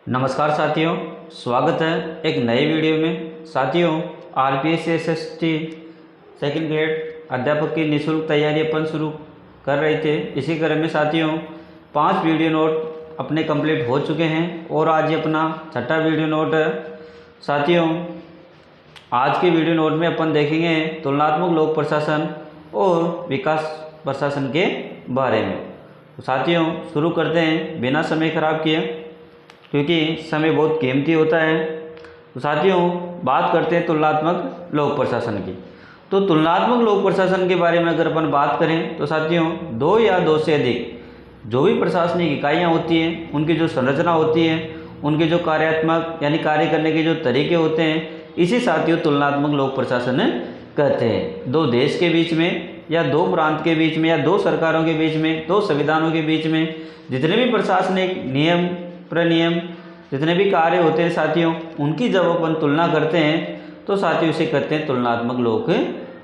नमस्कार साथियों, स्वागत है एक नए वीडियो में। साथियों, आरपीएस एसएसटी सेकंड ग्रेड अध्यापक की निःशुल्क तैयारी अपन शुरू कर रहे थे। इसी क्रम में साथियों 5 वीडियो नोट अपने कंप्लीट हो चुके हैं और आज ये अपना छठा वीडियो नोट है। साथियों, आज के वीडियो नोट में अपन देखेंगे तुलनात्मक लोक प्रशासन और विकास प्रशासन के बारे में। तो साथियों शुरू करते हैं बिना समय खराब किए, क्योंकि समय बहुत कीमती होता है। तो साथियों बात करते हैं तुलनात्मक लोक प्रशासन की। तो तुलनात्मक लोक प्रशासन के बारे में अगर अपन बात करें तो साथियों 2 या 2 से अधिक जो भी प्रशासनिक इकाइयाँ होती हैं, उनकी जो संरचना होती है, उनके जो कार्यात्मक यानी कार्य करने के जो तरीके होते हैं, इसी साथियों तुलनात्मक लोक प्रशासन कहते हैं। 2 देश के बीच में या 2 प्रांत के बीच में या 2 सरकारों के बीच में, 2 संविधानों के बीच में जितने भी प्रशासनिक नियम प्रनियम जितने भी कार्य होते हैं साथियों, उनकी जब अपन तुलना करते हैं तो साथियों इसे कहते हैं तुलनात्मक लोक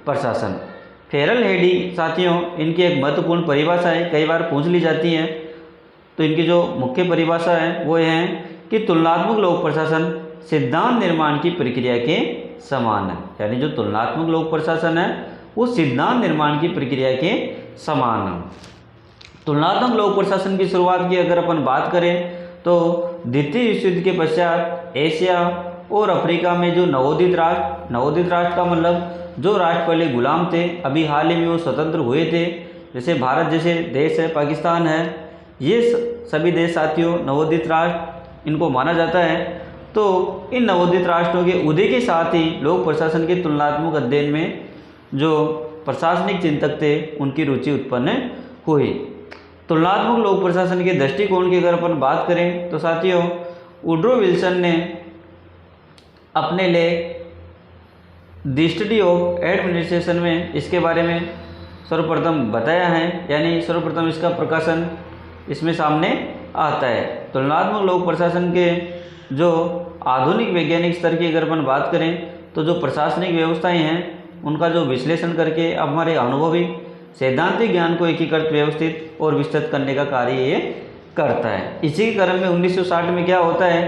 प्रशासन। फेरल हेडी साथियों इनकी एक महत्वपूर्ण परिभाषा है, कई बार पूछ ली जाती है। तो इनकी जो मुख्य परिभाषा है वो है कि तुलनात्मक लोक प्रशासन सिद्धांत निर्माण की प्रक्रिया के समान है। यानी जो तुलनात्मक लोक प्रशासन है वो सिद्धांत निर्माण की प्रक्रिया के समान है। तुलनात्मक लोक प्रशासन की शुरुआत की अगर अपन बात करें तो द्वितीय विश्व युद्ध के पश्चात एशिया और अफ्रीका में जो नवोदित राष्ट्र का मतलब जो राष्ट्र पहले गुलाम थे, अभी हाल ही में वो स्वतंत्र हुए थे, जैसे भारत जैसे देश है, पाकिस्तान है, ये सभी देश साथियों नवोदित राष्ट्र इनको माना जाता है। तो इन नवोदित राष्ट्रों के उदय के साथ ही लोक प्रशासन के तुलनात्मक अध्ययन में जो प्रशासनिक चिंतक थे उनकी रुचि उत्पन्न हुई। तुलनात्मक लोक प्रशासन के दृष्टिकोण की अगर अपन बात करें तो साथियों वुड्रो विल्सन ने अपने लेख द स्टडी ऑफ एडमिनिस्ट्रेशन में इसके बारे में सर्वप्रथम बताया है, यानी सर्वप्रथम इसका प्रकाशन इसमें सामने आता है। तुलनात्मक लोक प्रशासन के जो आधुनिक वैज्ञानिक स्तर की अगर अपन बात करें तो जो प्रशासनिक व्यवस्थाएं हैं उनका जो विश्लेषण करके हमारे अनुभवी सैद्धांतिक ज्ञान को एकीकृत, व्यवस्थित और विस्तृत करने का कार्य ये करता है। इसी के क्रम में 1960 में क्या होता है,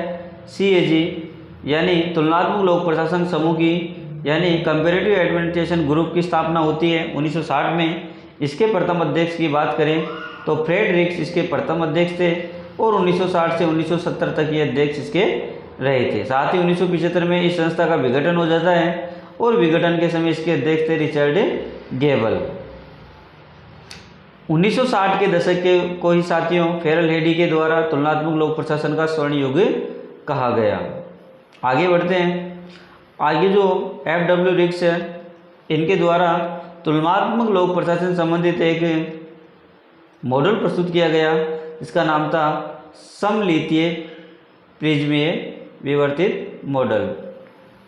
CAG यानी तुलनात्मक लोक प्रशासन समूह की यानी कंपैरेटिव एडमिनिस्ट्रेशन ग्रुप की स्थापना होती है 1960 में। इसके प्रथम अध्यक्ष की बात करें तो फ्रेडरिक्स इसके प्रथम अध्यक्ष थे और 1960 से 1970 तक ये अध्यक्ष इसके रहे थे। साथ ही 1975 में इस संस्था का विघटन हो जाता है और विघटन के समय इसके अध्यक्ष थे रिचर्ड गेबल। 1960 के दशक के को ही साथियों फेरल हेडी के द्वारा तुलनात्मक लोक प्रशासन का स्वर्ण युग कहा गया। आगे बढ़ते हैं। आगे जो FW रिक्स है इनके द्वारा तुलनात्मक लोक प्रशासन संबंधित एक मॉडल प्रस्तुत किया गया, इसका नाम था समलितीय प्रिज्मीय विवर्तित मॉडल।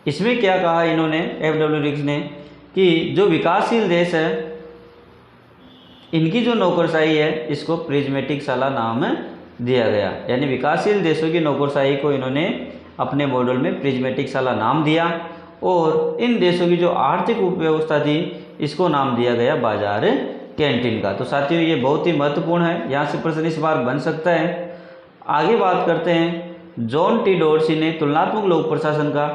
इसमें क्या कहा इन्होंने FW रिक्स ने कि जो विकासशील देश है इनकी जो नौकरशाही है इसको प्रिज्मेटिक साला नाम दिया गया। यानी विकासशील देशों की नौकरशाही को इन्होंने अपने मॉडल में प्रिज्मेटिक साला नाम दिया और इन देशों की जो आर्थिक उपव्यवस्था थी इसको नाम दिया गया बाजार कैंटीन का। तो साथियों ये बहुत ही महत्वपूर्ण है, यहाँ से प्रश्न इस बार बन सकता है। आगे बात करते हैं। जॉन टी डॉर्सी ने तुलनात्मक लोक प्रशासन का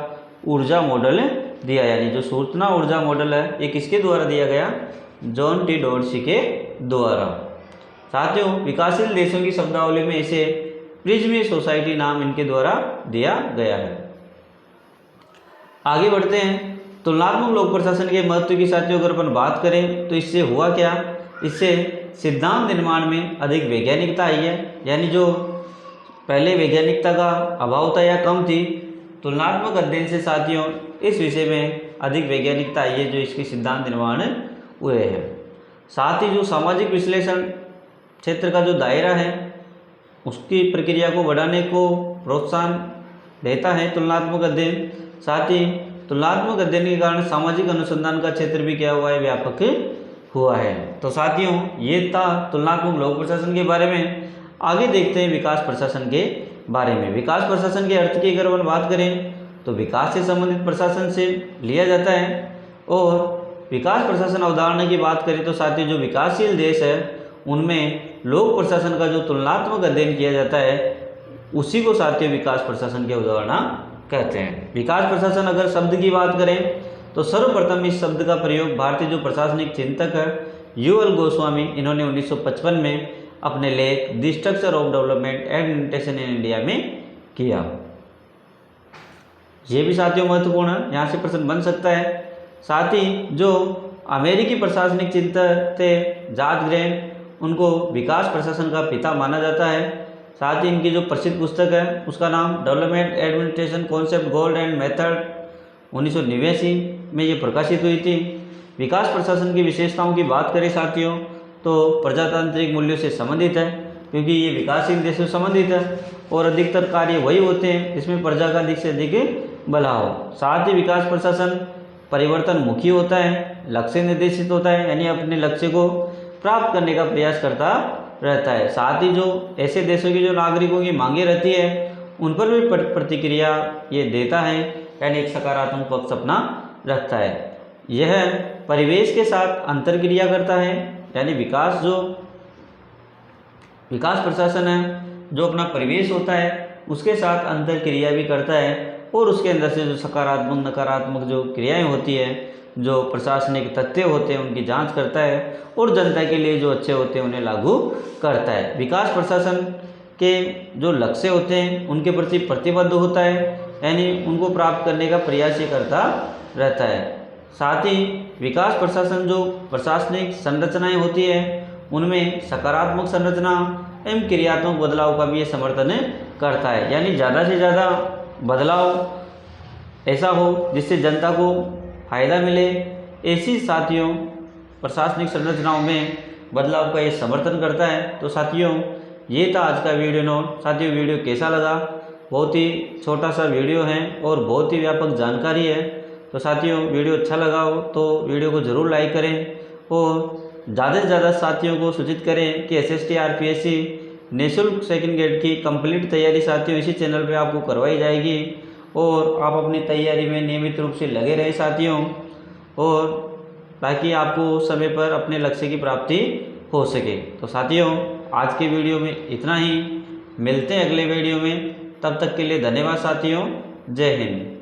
ऊर्जा मॉडल दिया, यानी जो सूचना ऊर्जा मॉडल है ये किसके द्वारा दिया गया, जॉन टी डॉर्सी के द्वारा। साथियों विकासशील देशों की शब्दावली में इसे प्रिज्मी सोसाइटी नाम इनके द्वारा दिया गया है। आगे बढ़ते हैं। तुलनात्मक लोक प्रशासन के महत्व की साथियों अगर अपन बात करें तो इससे हुआ क्या, इससे सिद्धांत निर्माण में अधिक वैज्ञानिकता आई है। यानी जो पहले वैज्ञानिकता का अभाव था या कम थी, तुलनात्मक अध्ययन से साथियों इस विषय में अधिक वैज्ञानिकता आई है जो इसके सिद्धांत निर्माण हुए हैं। साथ ही जो सामाजिक विश्लेषण क्षेत्र का जो दायरा है उसकी प्रक्रिया को बढ़ाने को प्रोत्साहन देता है तुलनात्मक अध्ययन। साथ ही तुलनात्मक अध्ययन के कारण सामाजिक अनुसंधान का क्षेत्र भी क्या हुआ है, व्यापक हुआ है। तो साथियों ये था तुलनात्मक लोक प्रशासन के बारे में। आगे देखते हैं विकास प्रशासन के बारे में। विकास प्रशासन के अर्थ की अगर अपन बात करें तो विकास से संबंधित प्रशासन से लिया जाता है। और विकास प्रशासन अवधारणा की बात करें तो साथियों जो विकासशील देश है उनमें लोक प्रशासन का जो तुलनात्मक अध्ययन किया जाता है उसी को साथियों विकास प्रशासन की अवधारणा कहते हैं। विकास प्रशासन अगर शब्द की बात करें तो सर्वप्रथम इस शब्द का प्रयोग भारतीय जो प्रशासनिक चिंतक है यूएल गोस्वामी, इन्होंने 1955 में अपने लेख the structure of development administration in India में किया। ये भी साथियों महत्वपूर्ण है, यहाँ से प्रश्न बन सकता है। साथ ही जो अमेरिकी प्रशासनिक चिंतक थे जॉर्ज ग्रेन, उनको विकास प्रशासन का पिता माना जाता है। साथ ही इनकी जो प्रसिद्ध पुस्तक है उसका नाम development administration concept goal and method 1989 में ये प्रकाशित हुई थी। विकास प्रशासन की विशेषताओं की बात करें साथियों तो प्रजातांत्रिक मूल्यों से संबंधित है, क्योंकि ये विकासशील देशों से संबंधित है और अधिकतर कार्य वही होते हैं जिसमें प्रजा का अधिक से अधिक भला हो। साथ ही विकास प्रशासन परिवर्तन मुखी होता है, लक्ष्य निर्देशित होता है, यानी अपने लक्ष्य को प्राप्त करने का प्रयास करता रहता है। साथ ही जो ऐसे देशों की जो नागरिकों की मांगे रहती है उन पर भी प्रतिक्रिया ये देता है, यानी एक सकारात्मक पक्ष अपना रखता है। यह परिवेश के साथ अंतर्क्रिया करता है, यानी विकास प्रशासन है जो अपना परिवेश होता है उसके साथ अंतर्क्रिया भी करता है और उसके अंदर से जो सकारात्मक नकारात्मक जो क्रियाएं होती है, जो प्रशासनिक तथ्य होते हैं उनकी जांच करता है और जनता के लिए जो अच्छे होते हैं उन्हें लागू करता है। विकास प्रशासन के जो लक्ष्य होते हैं उनके प्रति प्रतिबद्ध होता है, यानी उनको प्राप्त करने का प्रयास ये करता रहता है। साथ ही विकास प्रशासन जो प्रशासनिक संरचनाएं होती है उनमें सकारात्मक संरचना एवं क्रियात्मक बदलाव का भी ये समर्थन करता है, यानी ज़्यादा से ज़्यादा बदलाव ऐसा हो जिससे जनता को फायदा मिले, ऐसी साथियों प्रशासनिक संरचनाओं में बदलाव का ये समर्थन करता है। तो साथियों ये था आज का वीडियो नोट। साथियों वीडियो कैसा लगा? बहुत ही छोटा सा वीडियो है और बहुत ही व्यापक जानकारी है। तो साथियों वीडियो अच्छा लगा हो तो वीडियो को ज़रूर लाइक करें और ज़्यादा से ज़्यादा साथियों को सूचित करें कि SST RPSC निःशुल्क सेकंड ग्रेड की कंप्लीट तैयारी साथियों इसी चैनल पे आपको करवाई जाएगी और आप अपनी तैयारी में नियमित रूप से लगे रहें साथियों, और ताकि आपको समय पर अपने लक्ष्य की प्राप्ति हो सके। तो साथियों आज के वीडियो में इतना ही, मिलते हैं अगले वीडियो में, तब तक के लिए धन्यवाद साथियों। जय हिंद।